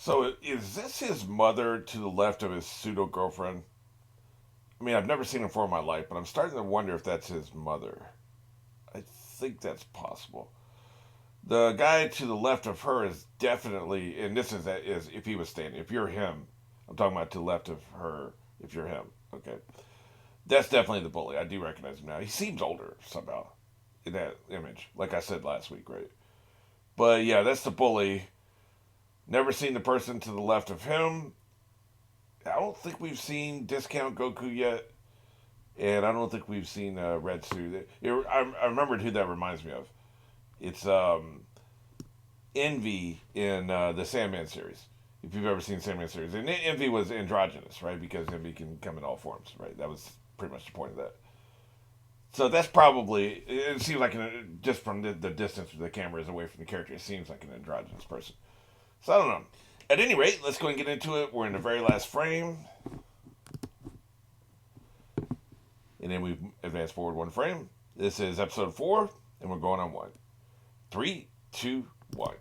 So is this his mother to the left of his pseudo girlfriend? I mean, I've never seen him before in my life, but I'm starting to wonder if that's his mother. I think that's possible. The guy to the left of her is definitely, and this is if he was standing. If you're him, I'm talking about to the left of her. If you're him, okay, that's definitely the bully. I do recognize him now. He seems older somehow in that image, like I said last week, right? But yeah, that's the bully. Never seen the person to the left of him. I don't think we've seen Discount Goku yet, and I don't think we've seen Red Suit. I remembered who that reminds me of. It's Envy in the Sandman series. If you've ever seen Sandman series, and Envy was androgynous, right? Because Envy can come in all forms, right? That was pretty much the point of that. So that's probably it. Seems like just from the distance the camera is away from the character, it seems like an androgynous person. So I don't know. At any rate, let's go and get into it. We're in the very last frame, and then we advance forward one frame. This is episode 4, and we're going on 1. 3, 2, 1.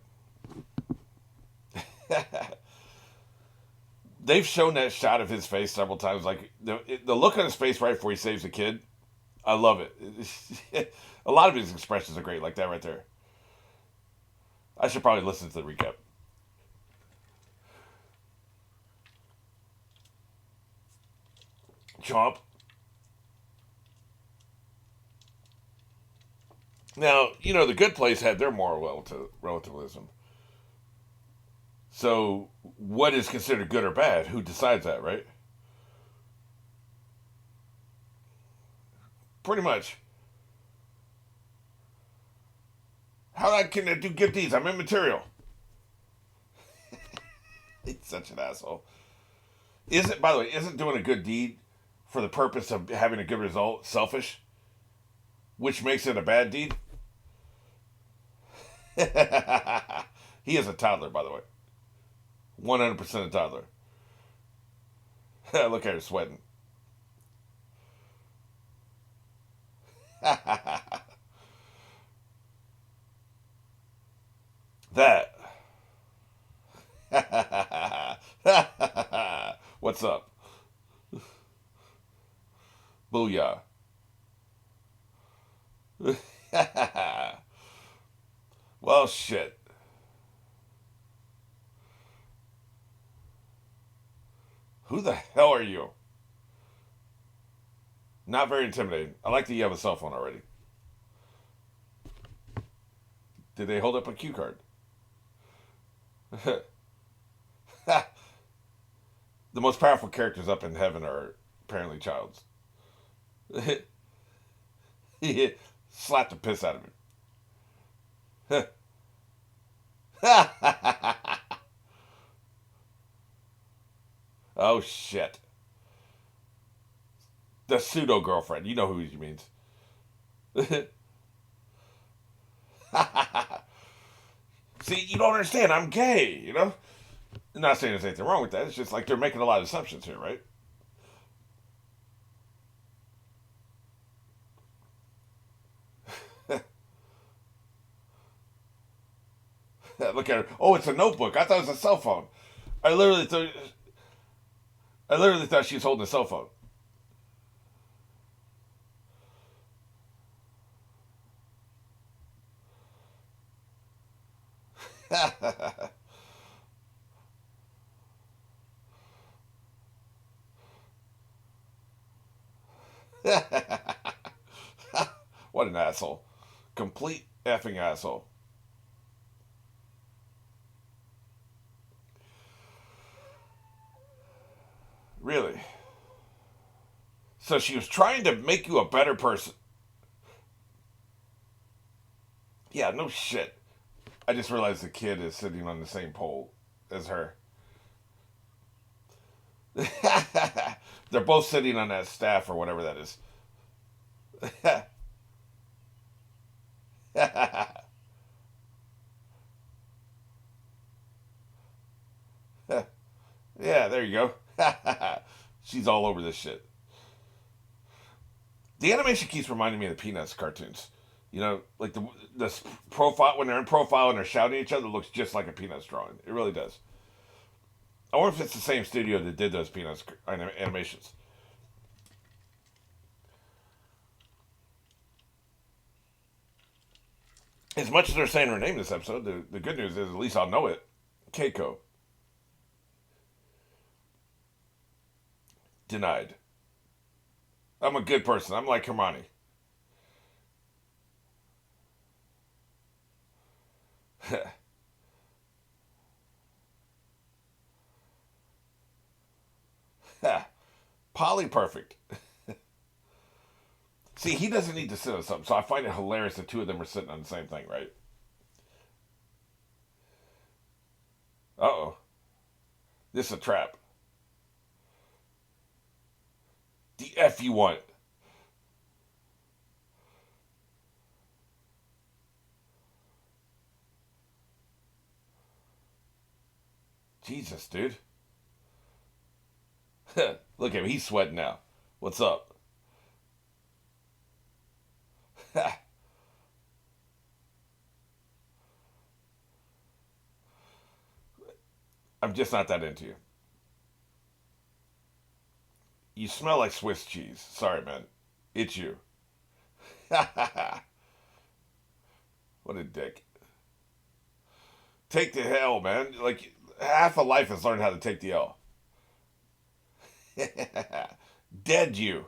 They've shown that shot of his face several times. Like the look on his face right before he saves the kid. I love it. A lot of his expressions are great, like that right there. I should probably listen to the recap. Chomp. Now, the Good Place had their moral relativism. So, what is considered good or bad? Who decides that, right? Pretty much. How can I do good deeds? I'm immaterial. He's such an asshole. By the way, isn't doing a good deed for the purpose of having a good result selfish? Which makes it a bad deed? He is a toddler, by the way. 100% a toddler. Look at her sweating. That. What's up? Booyah. Well, shit. Who the hell are you? Not very intimidating. I like that you have a cell phone already. Did they hold up a cue card? The most powerful characters up in heaven are apparently childs. He slapped the piss out of him. Oh shit. The pseudo girlfriend. You know who he means. See, you don't understand. I'm gay. I'm not saying there's anything wrong with that. It's just like they're making a lot of assumptions here, right? Look at her. Oh, it's a notebook. I thought it was a cell phone. I literally thought. I literally thought she was holding a cell phone. What an asshole. Complete effing asshole. Really? So she was trying to make you a better person. Yeah, no shit. I just realized the kid is sitting on the same pole as her. They're both sitting on that staff or whatever that is. Yeah, there you go. She's all over this shit. The animation keeps reminding me of the Peanuts cartoons. Like the profile when they're in profile and they're shouting at each other, it looks just like a Peanuts drawing. It really does. I wonder if it's the same studio that did those Peanuts animations. As much as they're saying her name this episode, the good news is at least I'll know it. Keiko. Denied. I'm a good person. I'm like Hermione. Polly perfect. See, he doesn't need to sit on something, so I find it hilarious the two of them are sitting on the same thing, right? Uh oh. This is a trap. The F you want. Jesus, dude. Look at him. He's sweating now. What's up? I'm just not that into you. You smell like Swiss cheese. Sorry, man. It's you. What a dick. Take the hell, man. Like, half of life is learning how to take the L. Dead you.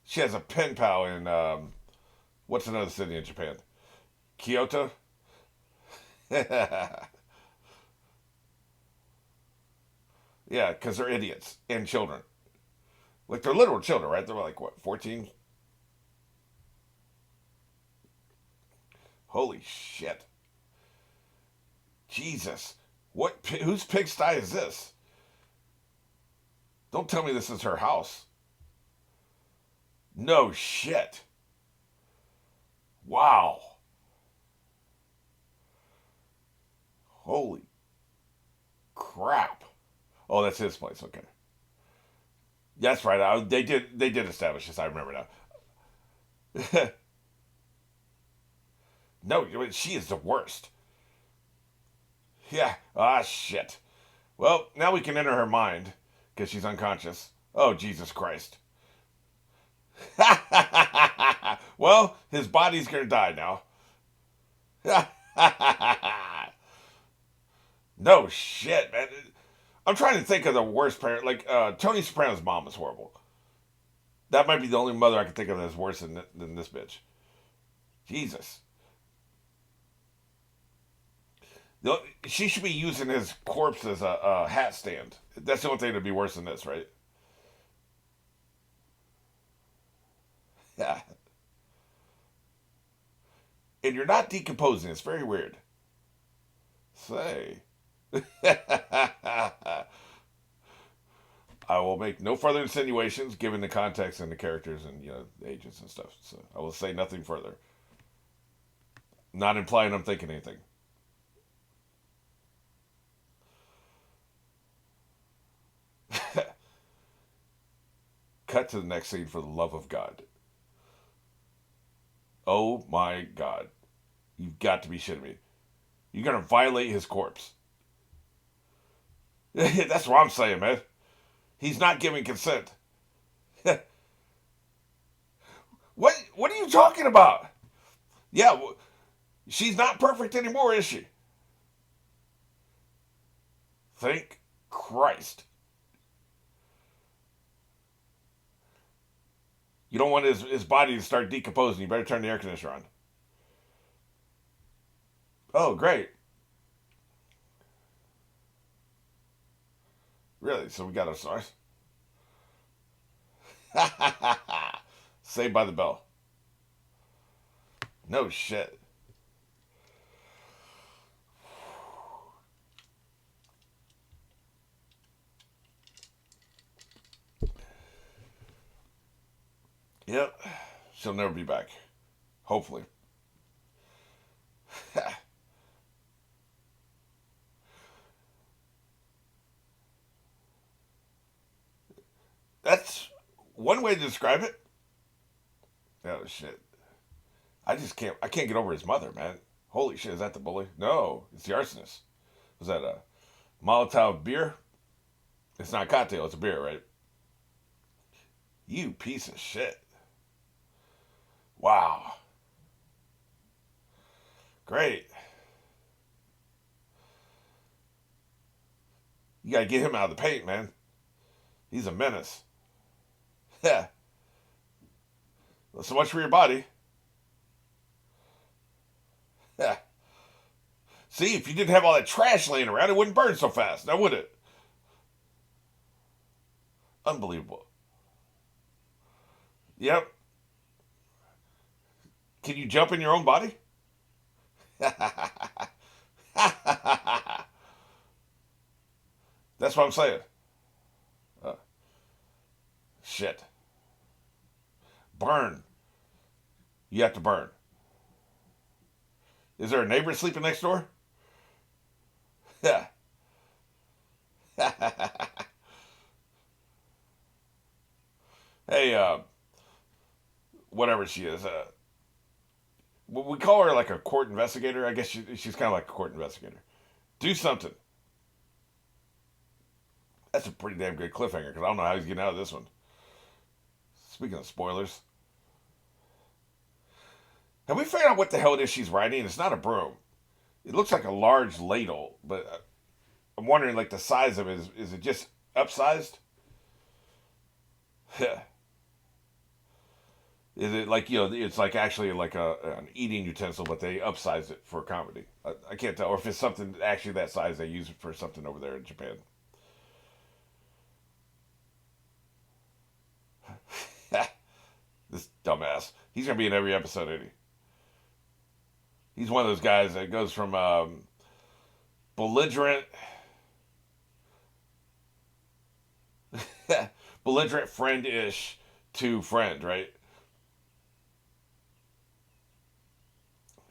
She has a pen pal in, what's another city in Japan? Kyoto? Yeah, because they're idiots and children. Like, they're literal children, right? They're like, what, 14? Holy shit. Jesus. What? Whose pigsty is this? Don't tell me this is her house. No shit. Wow. Holy crap. Oh, that's his place. Okay. That's right. They did establish this. I remember now. No, she is the worst. Yeah. Ah, shit. Well, now we can enter her mind because she's unconscious. Oh, Jesus Christ. Well, his body's gonna die now. No shit, man. I'm trying to think of the worst parent. Like Tony Soprano's mom is horrible. That might be the only mother I can think of that's worse than this bitch. Jesus. She should be using his corpse as a hat stand. That's the only thing that'd be worse than this, right? Yeah. And you're not decomposing. It's very weird. Say. I will make no further insinuations given the context and the characters and the ages and stuff. So I will say nothing further. Not implying I'm thinking anything. Cut to the next scene for the love of God. Oh my God. You've got to be shitting me. You're going to violate his corpse. That's what I'm saying, man. He's not giving consent. What are you talking about? Yeah, she's not perfect anymore, is she? Thank Christ. You don't want his body to start decomposing. You better turn the air conditioner on. Oh, great. Really? So we got our stars? Saved by the bell. No shit. Yep. She'll never be back. Hopefully. That's one way to describe it. Oh shit. I can't get over his mother, man. Holy shit, is that the bully? No, it's the arsonist. Was that a Molotov beer? It's not a cocktail, it's a beer, right? You piece of shit. Wow. Great. You gotta get him out of the paint, man. He's a menace. Yeah. Well, so much for your body. Yeah. See, if you didn't have all that trash laying around, it wouldn't burn so fast, now would it? Unbelievable. Yep. Can you jump in your own body? That's what I'm saying. Uh, Shit. Burn. You have to burn. Is there a neighbor sleeping next door? Yeah. Hey, whatever she is, we call her like a court investigator. I guess she's kind of like a court investigator. Do something. That's a pretty damn good cliffhanger because I don't know how he's getting out of this one. Speaking of spoilers, have we figured out what the hell it is she's riding? It's not a broom. It looks like a large ladle, but I'm wondering like the size of it. Is it just upsized? Is it like it's like actually like an eating utensil, but they upsize it for comedy? I can't tell, or if it's something actually that size, they use it for something over there in Japan. This dumbass. He's gonna be in every episode, ain't he? He's one of those guys that goes from belligerent, belligerent friend-ish to friend, right?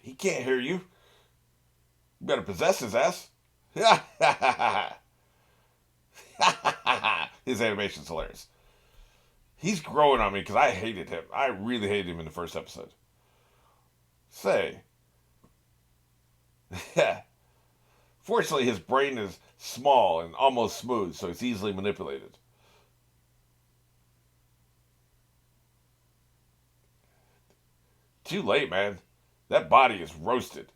He can't hear you. You better possess his ass. His animation's hilarious. He's growing on me because I hated him. I really hated him in the first episode. Say. Yeah. Fortunately, his brain is small and almost smooth, so it's easily manipulated. Too late, man. That body is roasted.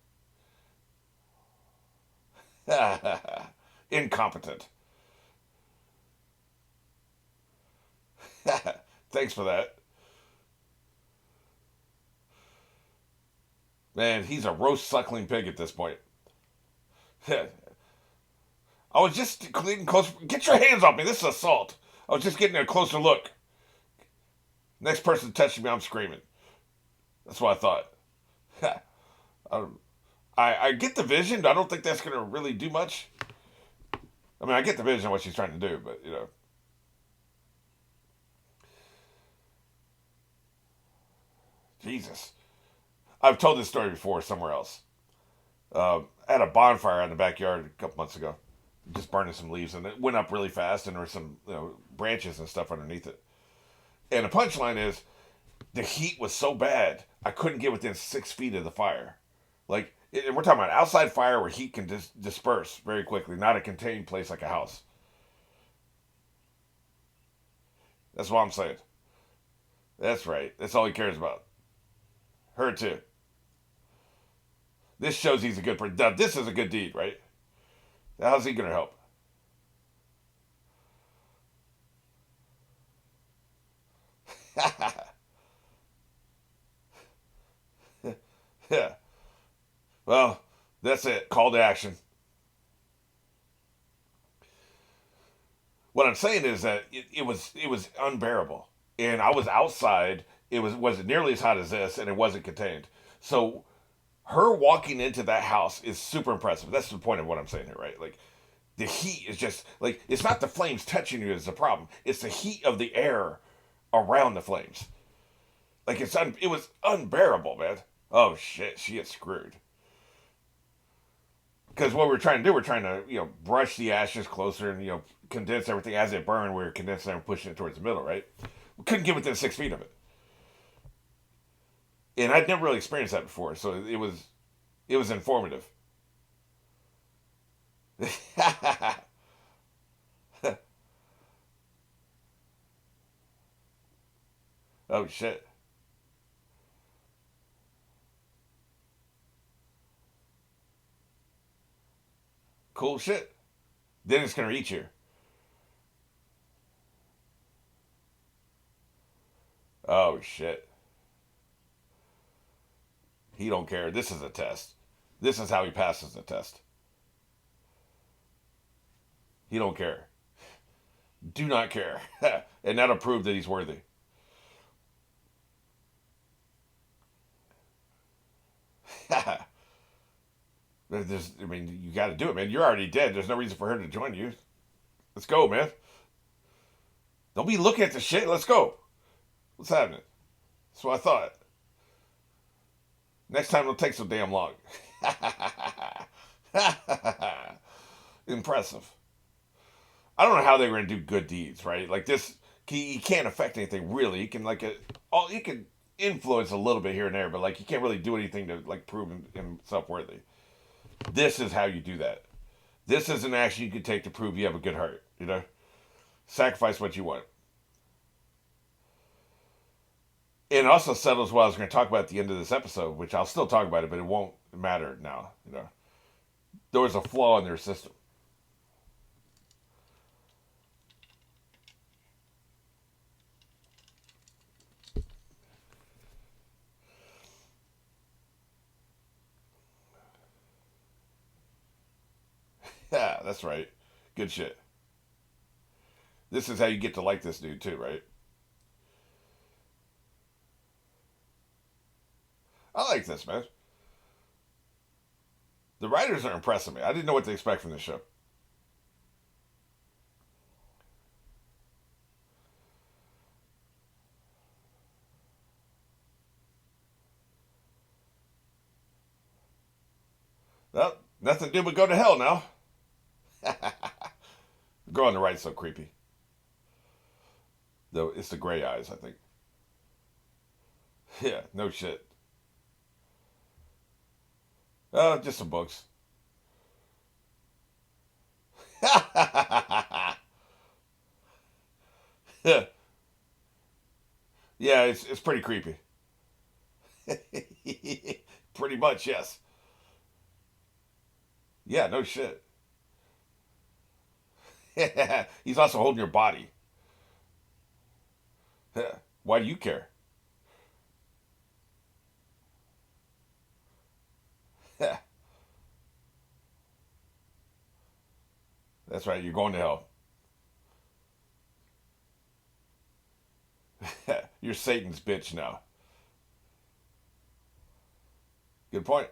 Incompetent. Thanks for that. Man, he's a roast suckling pig at this point. I was just getting close. Get your hands off me. This is assault. I was just getting a closer look. Next person touching me, I'm screaming. That's what I thought. um, I get the vision, but I don't think that's going to really do much. I mean, I get the vision of what she's trying to do, but, Jesus. I've told this story before somewhere else. I had a bonfire in the backyard a couple months ago, just burning some leaves, and it went up really fast, and there were some branches and stuff underneath it. And the punchline is, the heat was so bad, I couldn't get within 6 feet of the fire. Like, and we're talking about outside fire where heat can disperse very quickly, not a contained place like a house. That's what I'm saying. That's right. That's all he cares about. Her too. This shows he's a good person. Now, this is a good deed, right? How's he going to help? Yeah. Well, that's it. Call to action. What I'm saying is that it was unbearable, and I was outside. It wasn't nearly as hot as this, and it wasn't contained. So her walking into that house is super impressive. That's the point of what I'm saying here, right? Like the heat is just like it's not the flames touching you is the problem. It's the heat of the air around the flames. Like it was unbearable, man. Oh shit, she gets screwed. Because what we're trying to do, we're trying to brush the ashes closer and condense everything as it burned. We're condensing and pushing it towards the middle, right? We couldn't get within 6 feet of it, and I'd never really experienced that before. So It was informative. Oh shit. Cool shit. Then it's gonna reach you. Oh shit. He don't care. This is a test. This is how he passes the test. He don't care. Do not care. And that'll prove that he's worthy. I mean, you got to do it, man. You're already dead. There's no reason for her to join you. Let's go, man. Don't be looking at the shit. Let's go. What's happening? That's what I thought. Next time it'll take so damn long. Impressive. I don't know how they were gonna do good deeds, right? Like this, he can't affect anything really. He can he can influence a little bit here and there, but like he can't really do anything to like prove himself worthy. This is how you do that. This is an action you can take to prove you have a good heart. You know, sacrifice what you want. And it also settles what I was going to talk about at the end of this episode, which I'll still talk about it, but it won't matter now. You know, there was a flaw in their system. Yeah, that's right. Good shit. This is how you get to like this dude too, right? I like this, man. The writers are impressing me. I didn't know what to expect from this show. Well, nothing to do but go to hell now. The girl on the right's so creepy. Though it's the gray eyes, I think. Yeah, no shit. Just some books. Yeah, it's pretty creepy. Pretty much, yes. Yeah, no shit. He's also holding your body. Why do you care? That's right, you're going to hell. You're Satan's bitch now. Good point.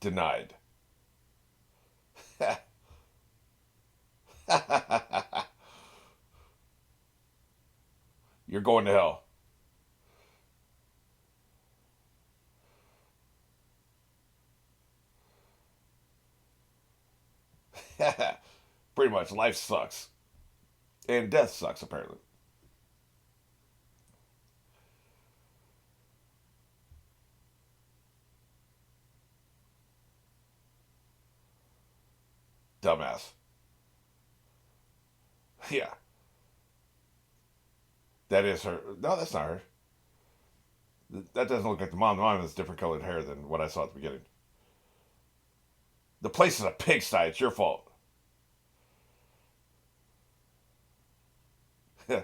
Denied. You're going to hell. Pretty much, life sucks. And death sucks, apparently. Dumbass. Yeah, that is her. No, that's not her. That doesn't look like the mom. The mom has different colored hair than what I saw at the beginning. The place is a pigsty. It's your fault. Yeah,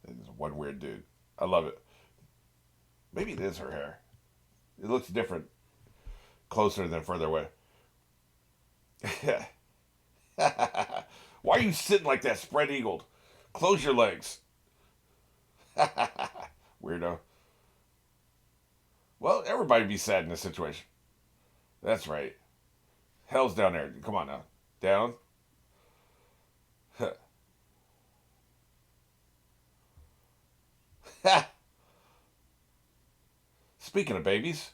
it's one weird dude. I love it. Maybe it is her hair. It looks different closer than further away. Why are you sitting like that, spread eagled? Close your legs. Weirdo. Well, everybody be sad in this situation. That's right. Hell's down there. Come on now. Down. Speaking of babies.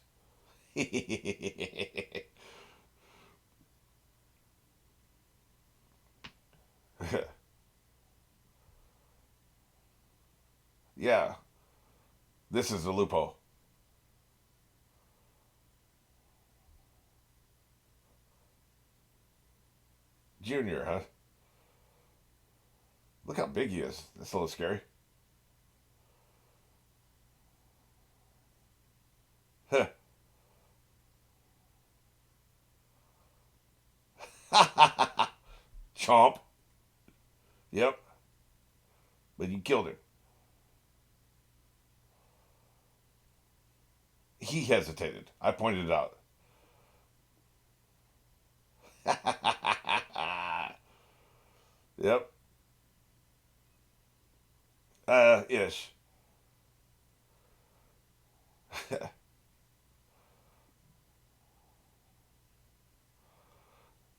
Yeah, this is a loophole. Junior, huh? Look how big he is. That's a little scary. Chomp. Yep. But you killed him. He hesitated. I pointed it out. Yep. Ish.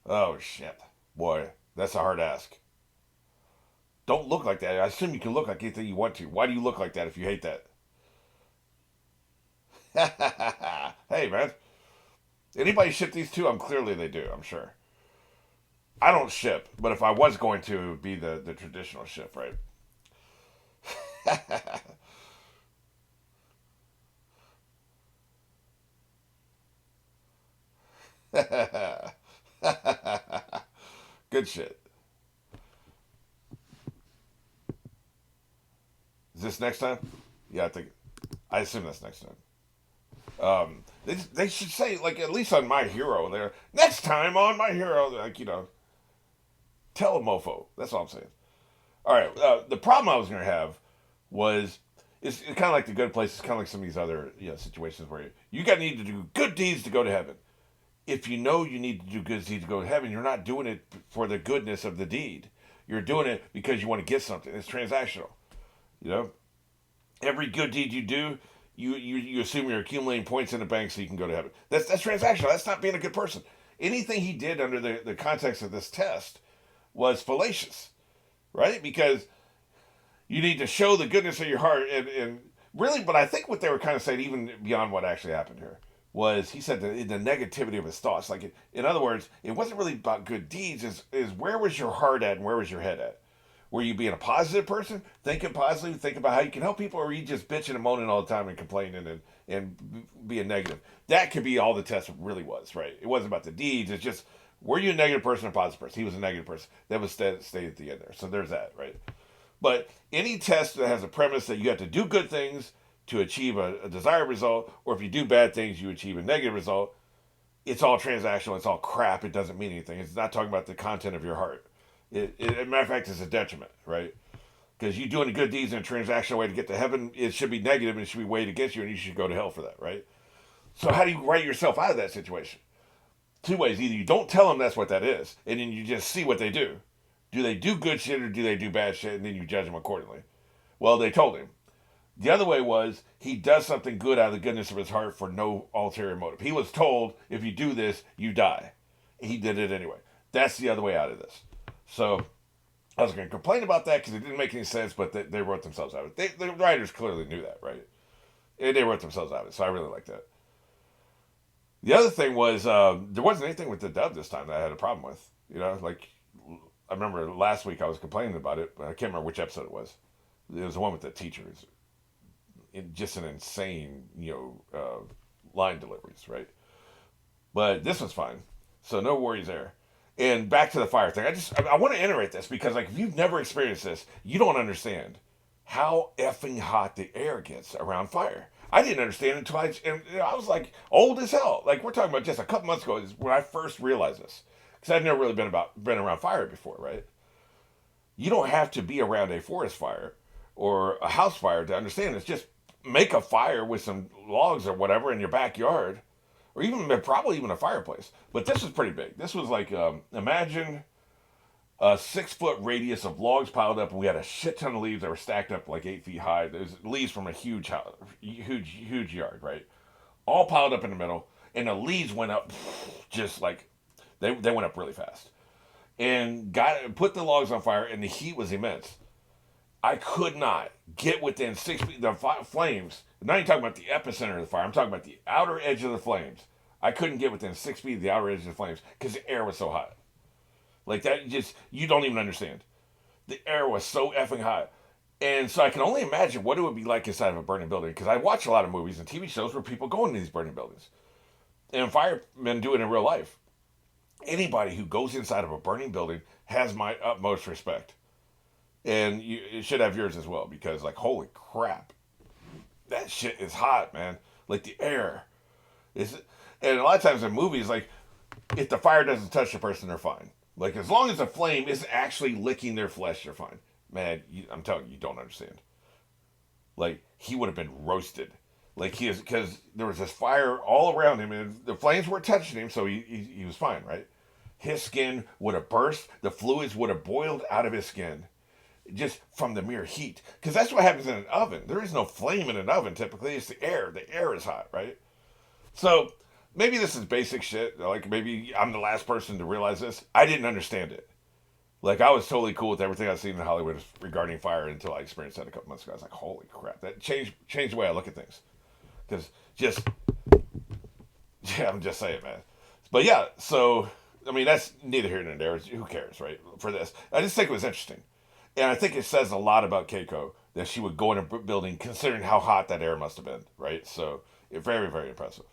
Oh, shit. Boy, that's a hard ask. Don't look like that. I assume you can look like anything you want to. Why do you look like that if you hate that? Hey, man. Anybody ship these two? I'm clearly they do, I'm sure. I don't ship, but if I was going to, it would be the traditional ship, right? Good shit. Is this next time? Yeah, I think. I assume that's next time. They should say like at least on My Hero. There next time on My Hero, like tell a mofo. That's all I'm saying. All right. The problem I was going to have was it's kind of like the good place. It's kind of like some of these other situations where you got need to do good deeds to go to heaven. If you know you need to do good deeds to go to heaven, you're not doing it for the goodness of the deed. You're doing it because you want to get something. It's transactional. You know, every good deed you do, you assume you're accumulating points in the bank so you can go to heaven. That's transactional. That's not being a good person. Anything he did under the context of this test was fallacious, right? Because you need to show the goodness of your heart and really, but I think what they were kind of saying, even beyond what actually happened here, was he said the negativity of his thoughts. Like, in other words, it wasn't really about good deeds. Is where was your heart at and where was your head at? Were you being a positive person, thinking positively, thinking about how you can help people, or are you just bitching and moaning all the time and complaining and being negative? That could be all the test really was, right? It wasn't about the deeds. It's just, were you a negative person or a positive person? He was a negative person. That was stay at the end there. So there's that, right? But any test that has a premise that you have to do good things to achieve a desired result, or if you do bad things, you achieve a negative result, it's all transactional. It's all crap. It doesn't mean anything. It's not talking about the content of your heart. As a matter of fact, it's a detriment, right? Because you doing good deeds in a transactional way to get to heaven, it should be negative and it should be weighed against you, and you should go to hell for that, right? So how do you write yourself out of that situation? Two ways: either you don't tell them that's what that is, and then you just see what they do. Do they do good shit or do they do bad shit, and then you judge them accordingly? Well, they told him. The other way was he does something good out of the goodness of his heart for no ulterior motive. He was told, if you do this, you die. He did it anyway. That's the other way out of this. So I was going to complain about that because it didn't make any sense, but they wrote themselves out of it. The writers clearly knew that, right? And they wrote themselves out of it, so I really like that. The other thing was there wasn't anything with the dub this time that I had a problem with. Like I remember last week I was complaining about it, but I can't remember which episode it was. It was the one with the teachers. Just an insane, line deliveries, right? But this was fine, so no worries there. And back to the fire thing. I want to iterate this because like if you've never experienced this, you don't understand how effing hot the air gets around fire. I didn't understand it until I was like old as hell. Like we're talking about just a couple months ago is when I first realized this because I'd never really been around fire before, right? You don't have to be around a forest fire or a house fire to understand this. Just make a fire with some logs or whatever in your backyard, or probably even a fireplace. But this was pretty big. This was like imagine a 6 foot radius of logs piled up, and we had a shit ton of leaves that were stacked up like 8 feet high. There's leaves from a huge house, huge yard, right? All piled up in the middle, and the leaves went up just like they went up really fast, and put the logs on fire, and the heat was immense. I could not get within 6 feet. The flames. Not even talking about the epicenter of the fire. I'm talking about the outer edge of the flames. I couldn't get within 6 feet of the outer edge of the flames because the air was so hot. Like that, you don't even understand. The air was so effing hot, And so I can only imagine what it would be like inside of a burning building, because I watch a lot of movies and TV shows where people go into these burning buildings. And firemen do it in real life. Anybody who goes inside of a burning building has my utmost respect. And you should have yours as well, because, like, holy crap. That shit is hot, man. Like, the air. Is, and a lot of times in movies, like, if the fire doesn't touch the person, they're fine. Like, as long as the flame isn't actually licking their flesh, they're fine. Man, I'm telling you, you don't understand. Like, he would have been roasted. Like, he is, because there was this fire all around him, and the flames weren't touching him, so he was fine, right? His skin would have burst. The fluids would have boiled out of his skin just from the mere heat. Because that's what happens in an oven. There is no flame in an oven, typically. It's the air. The air is hot, right? So, maybe this is basic shit. Like, maybe I'm the last person to realize this. I didn't understand it. Like, I was totally cool with everything I've seen in Hollywood regarding fire until I experienced that a couple months ago. I was like, holy crap. That changed the way I look at things. Because just, yeah, I'm just saying, man. But yeah, so, I mean, that's neither here nor there. Who cares, right? For this. I just think it was interesting. And I think it says a lot about Keiko that she would go in a building considering how hot that air must have been, right? So, very, very impressive.